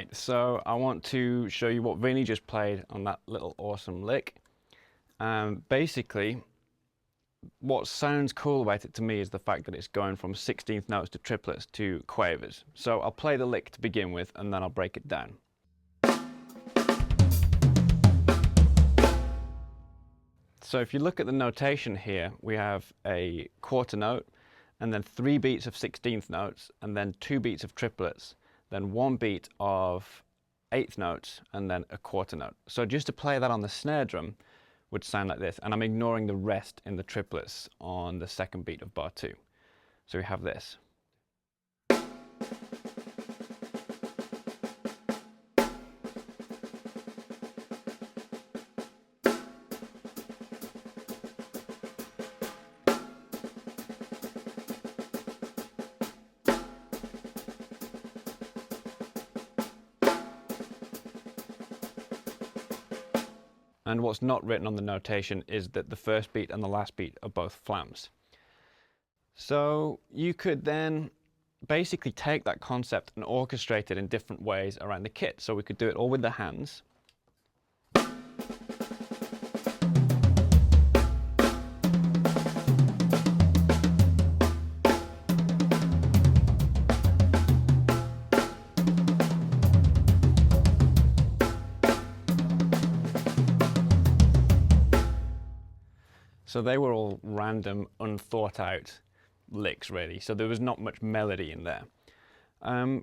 Right, so I want to show you what Vinnie just played on that little awesome lick. Basically, what sounds cool about it to me is the fact that it's going from 16th notes to triplets to quavers. So I'll play the lick to begin with and then I'll break it down. So if you look at the notation here, we have a quarter note and then 3 beats of 16th notes and then 2 beats of triplets, then 1 beat of 8th notes and then a quarter note. So just to play that on the snare drum would sound like this, and I'm ignoring the rest in the triplets on the second beat of bar 2. So we have this. And what's not written on the notation is that the first beat and the last beat are both flams. So you could then basically take that concept and orchestrate it in different ways around the kit. So we could do it all with the hands. So they were all random, unthought out licks really, so there was not much melody in there.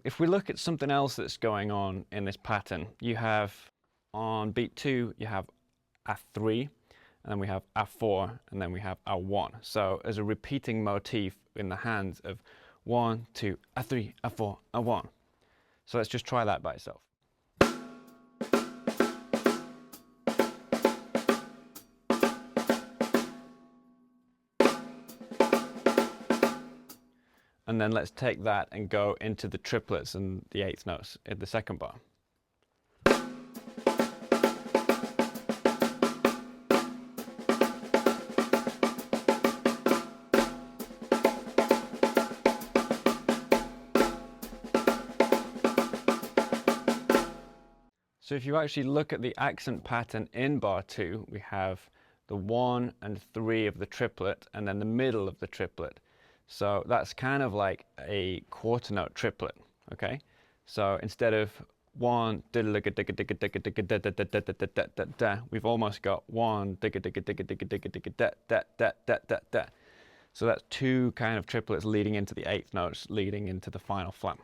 If we look at something else that's going on in this pattern, you have on beat 2, you have a 3, and then we have a 4, and then we have a 1. So as a repeating motif in the hands of 1, 2, a 3, a 4, a 1. So let's just try that by itself. And then let's take that and go into the triplets and the 8th notes in the second bar. So if you actually look at the accent pattern in bar 2, we have the 1 and 3 of the triplet and then the middle of the triplet. So that's kind of like a quarter note triplet, okay? So instead of 1 we've almost got 1 So that's 2 kind of triplets leading into the 8th notes, leading into the final flam.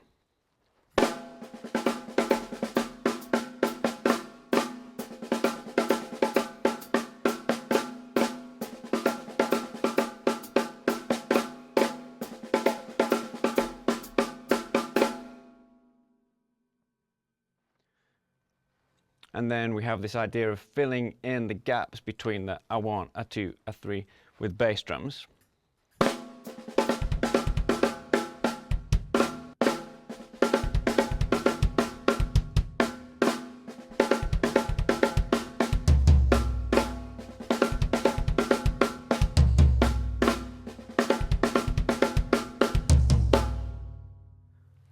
And then we have this idea of filling in the gaps between the a 1, a 2, a 3 with bass drums.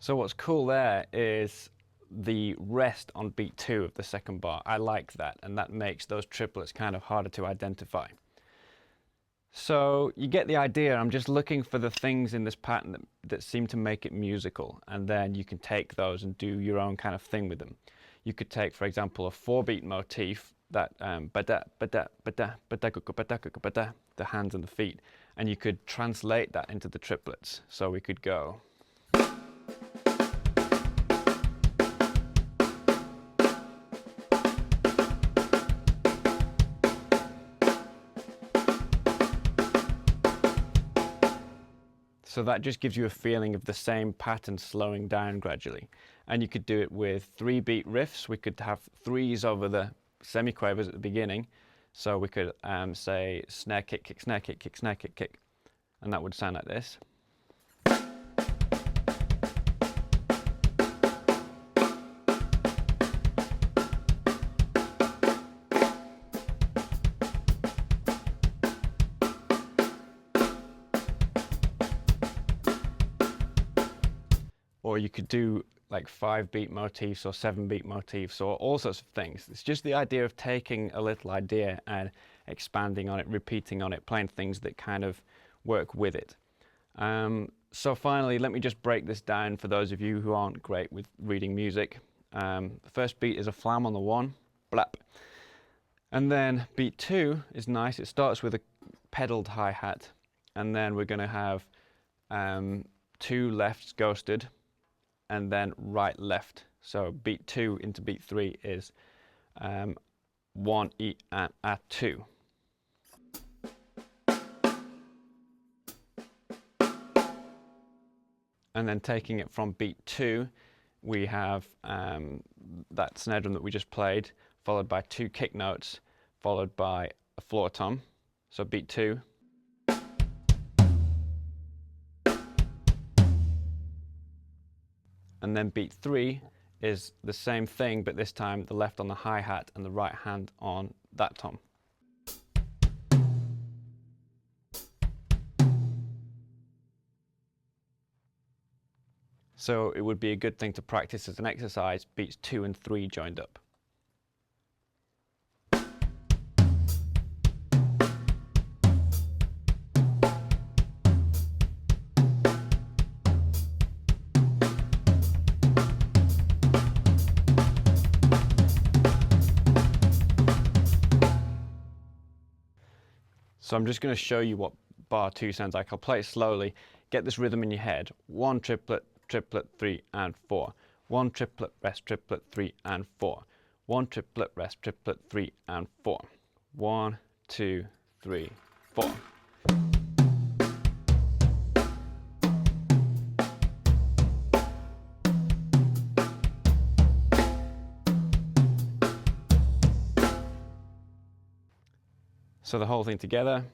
So what's cool there is the rest on beat 2 of the second bar. I like that, and that makes those triplets kind of harder to identify. So you get the idea. I'm just looking for the things in this pattern that seem to make it musical, and then you can take those and do your own kind of thing with them. You could take, for example, a 4-beat motif, that the hands and the feet, and you could translate that into the triplets. So we could go. So that just gives you a feeling of the same pattern slowing down gradually. And you could do it with 3-beat riffs. We could have 3s over the semiquavers at the beginning. So we could say snare kick, kick, snare kick, kick, snare kick, kick. And that would sound like this. Or you could do like 5-beat motifs or 7-beat motifs or all sorts of things. It's just the idea of taking a little idea and expanding on it, repeating on it, playing things that kind of work with it. So finally, let me just break this down for those of you who aren't great with reading music. The first beat is a flam on the 1, blap. And then beat 2 is nice. It starts with a pedaled hi-hat, and then we're going to have 2 lefts ghosted, and then right left. So beat 2 into beat 3 is 1 E and A2. And then taking it from beat 2, we have that snare drum that we just played, followed by 2 kick notes, followed by a floor tom. So beat 2. And then beat 3 is the same thing, but this time the left on the hi-hat and the right hand on that tom. So it would be a good thing to practice as an exercise, beats 2 and 3 joined up. So I'm just going to show you what bar 2 sounds like. I'll play it slowly. Get this rhythm in your head. 1 triplet, triplet, 3 and 4. 1 triplet, rest, triplet, 3 and 4. 1 triplet, rest, triplet, 3 and 4. 1, 2, 3, 4. So the whole thing together.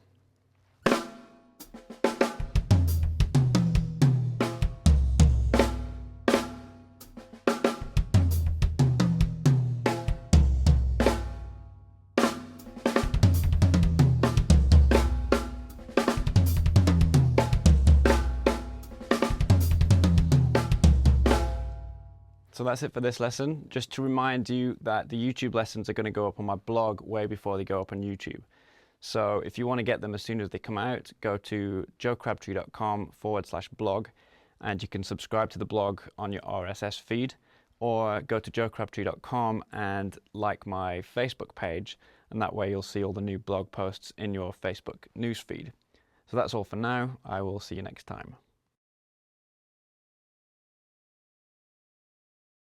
So that's it for this lesson. Just to remind you that the YouTube lessons are going to go up on my blog way before they go up on YouTube. So if you want to get them as soon as they come out, go to joecrabtree.com/blog, and you can subscribe to the blog on your RSS feed, or go to joecrabtree.com and like my Facebook page, and that way you'll see all the new blog posts in your Facebook newsfeed. So that's all for now. I will see you next time.